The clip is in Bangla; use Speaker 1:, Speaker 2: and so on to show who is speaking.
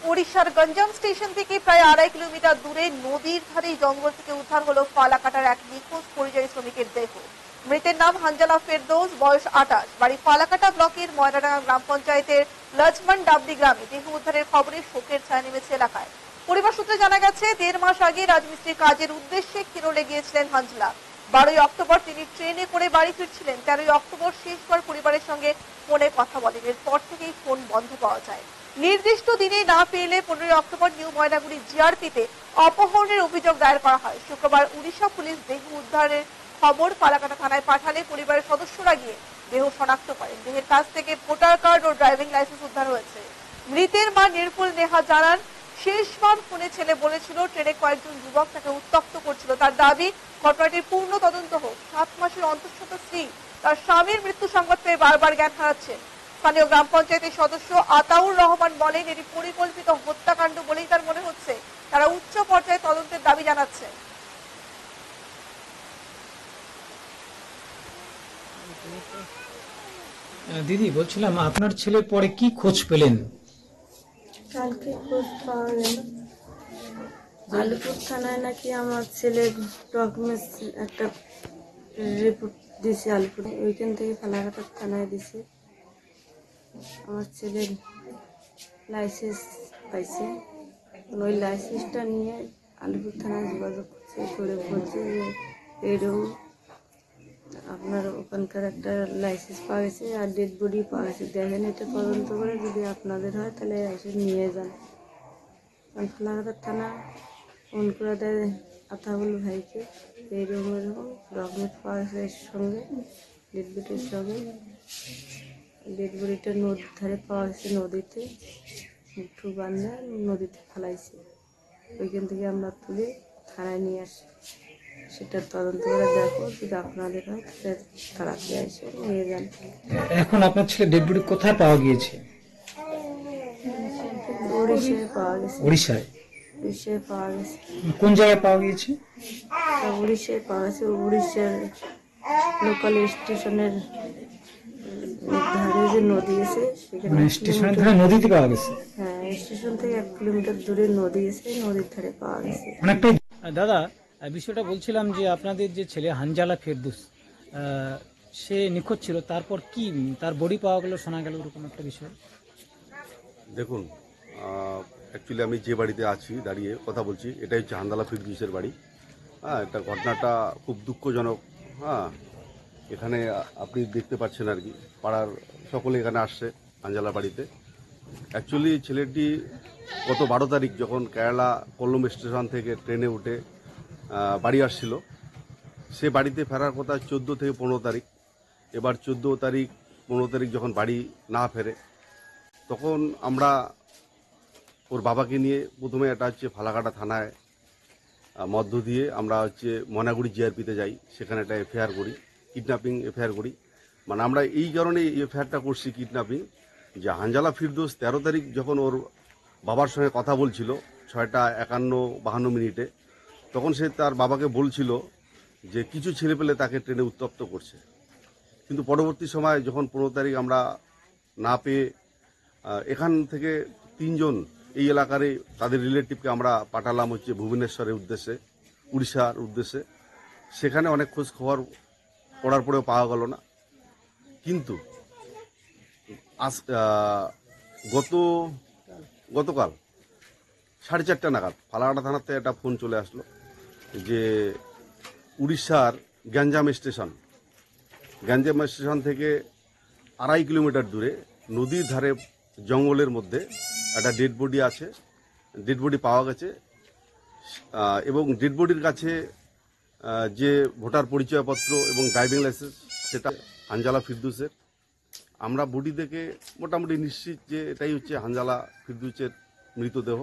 Speaker 1: ওড়িশার গঞ্জাম স্টেশন থেকে প্রায় 2.5 কিলোমিটার দূরে নদীর ধারে জঙ্গল থেকে উদ্ধার হলো ফালাকাটার এক নিখোঁজ পরিযায়ী শ্রমিকের দেহ। মৃতের নাম হানজালা ফেরদৌস, বয়স 28, বাড়ি ফালাকাটা ব্লকের ময়নাডাঙ্গা গ্রাম পঞ্চায়েতের লক্ষ্মণ ডাবলি গ্রামে। দেহ উদ্ধারের খবরে শোকের ছায়া নেমেছে এলাকায়। পরিবার সূত্রে জানা গেছে 1.5 মাস আগে রাজমিস্ত্রি কাজের উদ্দেশ্যে কেরলে গিয়েছিলেন হানজালা। 12ই অক্টোবর তিনি ট্রেনে করে বাড়ি ফিরছিলেন। 13ই অক্টোবর শেষবার পরিবারের সঙ্গে ফোনে কথা বলেন। এরপর থেকেই ফোন বন্ধ পাওয়া যায়। নির্দিষ্ট দিনে না পেলে 15ই অক্টোবর নিউ ময়নাগুড়ি জিআরপিতে অপহরণের অভিযোগ দায়ের করা হয়। শুক্রবার উড়িষ্যা পুলিশ দেহ উদ্ধারের খবর ফালাকাটা থানায় পাঠালে পরিবারের সদস্যরা গিয়ে দেহ শনাক্ত করেন। দেহের কাছ থেকে ভোটার কার্ড ও ড্রাইভিং লাইসেন্স উদ্ধার হয়েছে। মৃতের মা নির্মল নেহা জানান, শেষবার ফোনে ছেলে বলেছিল ট্রেনে কয়েকজন যুবক তাকে উত্ত্যক্ত করছিল। তার দাবি ঘটনাটির পূর্ণ তদন্ত হোক। 7 মাসের অন্তঃসত্ত্বা স্ত্রী তার স্বামীর মৃত্যু সংবাদ পেয়ে বারবার জ্ঞান হারাচ্ছেন। স্থানীয় গ্রাম পঞ্চায়েতের সদস্য আতাউর রহমান বলেন, এটি পরিকল্পিত হত্যাকাণ্ড বলেই তার মনে হচ্ছে। তারা উচ্চ পর্যায়ে তদন্তের দাবি জানাচ্ছে।
Speaker 2: দিদি, বলছিলাম আপনার ছেলের পরে কি খোঁজ পেলেন?
Speaker 3: কালকে খোঁজ পাওয়া গেল আলিপুর থানায় নাকি আমার ছেলের ডকুমেন্টস একটা রিপোর্ট দিছে আলিপুরে, ওইখান থেকে ফালাকাটা থানায় দিছে। আমার ছেলের লাইসেন্স পাইছে, ওই লাইসেন্সটা নিয়ে আলিপুর থানায় যোগাযোগ করে বলছে যে এরকম আপনার ওখানকার একটা লাইসেন্স পাওয়া গেছে আর ডেড বডি পাওয়া গেছে, দেখেন এটা তদন্ত করে যদি আপনাদের হয় তাহলে এসে নিয়ে যান। কারণ ফালাকাটা থানা ফোন করে দেয় আতাউল ভাইকে, এরকম ডকুমেন্ট পাওয়া গেছে এর সঙ্গে, ডেড বডির সঙ্গে। ডেড বডিটা নদীর ধারে পাওয়া গেছে, নদীতে মুঠু বান্ধা নদীতে ফেলাইছে। ওইখান থেকে আমরা তুলে থানায় নিয়ে আসি, সেটা তদন্ত করে দেখো যদি আপনাদের হয় তাহলে তাড়াতাড়ি এসে নিয়ে যান।
Speaker 2: এখন আপনার ছেলে ডেড বডি কোথায় পাওয়া গিয়েছে?
Speaker 3: উড়িষ্যায় পাওয়া গেছে।
Speaker 2: উড়িষ্যায়?
Speaker 3: উড়িষ্যায় পাওয়া গেছে।
Speaker 2: কোন জায়গায় পাওয়া গিয়েছে?
Speaker 3: উড়িষ্যায় পাওয়া গেছে, উড়িষ্যার লোকাল স্টেশনের ধারে যে নদী আছে সেখানে।
Speaker 2: মানে স্টেশনের ধারে নদীতে পাওয়া গেছে?
Speaker 3: হ্যাঁ, স্টেশন থেকে 1 কিলোমিটার দূরে নদী আছে, নদীর ধারে পাওয়া গেছে।
Speaker 2: অনেকটাই। দাদা, বিষয়টা বলছিলাম যে আপনাদের যে ছেলে হানজালা ফেরদৌস, সে নিখোঁজ ছিল, তারপর কি তার বডি পাওয়া গেল, শোনা গেল এরকম একটা বিষয়?
Speaker 4: দেখুন, অ্যাকচুয়ালি আমি যে বাড়িতে আছি দাঁড়িয়ে কথা বলছি, এটাই হচ্ছে হানজালা ফেরদৌসের বাড়ি। হ্যাঁ, এটা ঘটনাটা খুব দুঃখজনক। হ্যাঁ, এখানে আপনি দেখতে পাচ্ছেন আর কি, পাড়ার সকলে এখানে আসছে হানজালা বাড়িতে। অ্যাকচুয়ালি ছেলেটি গত 12 তারিখ যখন কেরালা কোল্লম স্টেশন থেকে ট্রেনে উঠে বাড়ি আসছিল, সে বাড়িতে ফেরার কথা 14 থেকে 15 তারিখ। এবার 14 তারিখ 15 তারিখ যখন বাড়ি না ফেরে, তখন আমরা ওর বাবাকে নিয়ে প্রথমে এটা হচ্ছে ফালাকাটা থানায় মধ্য দিয়ে আমরা হচ্ছে ময়নাগুড়ি জিআরপিতে যাই, সেখানে একটা এফআইআর করি, কিডন্যাপিং এফআইআর করি। মানে আমরা এই কারণে এফআইআরটা করছি কিডন্যাপিং, যে হানজালা ফেরদৌস 13 তারিখ যখন ওর বাবার সঙ্গে কথা বলছিল 6:51-52 তখন সে তার বাবাকে বলছিল যে কিছু ছেলে পেলে তাকে ট্রেনে উত্ত্যক্ত করছে। কিন্তু পরবর্তী সময় যখন 15 তারিখ আমরা না পেয়ে এখান থেকে 3 জন এই এলাকারে তাদের রিলেটিভকে আমরা পাঠালাম হচ্ছে ভুবনেশ্বরের উদ্দেশ্যে, উড়িষ্যার উদ্দেশ্যে। সেখানে অনেক খোঁজ খবর করার পরেও পাওয়া গেল না। কিন্তু গতকাল 4:30 নাগাদ ফালাকাটা থানাতে একটা ফোন চলে আসলো যে উড়িষ্যার গ্যাঞ্জাম স্টেশন থেকে 2.5 কিলোমিটার দূরে নদীর ধারে জঙ্গলের মধ্যে একটা ডেড বডি আছে, ডেড বডি পাওয়া গেছে। এবং ডেড বডির কাছে যে ভোটার পরিচয়পত্র এবং ড্রাইভিং লাইসেন্স, সেটা হানজালা ফেরদৌসের। আমরা বডি দেখে মোটামুটি নিশ্চিত যে এটাই হচ্ছে হানজালা ফেরদৌসের মৃতদেহ।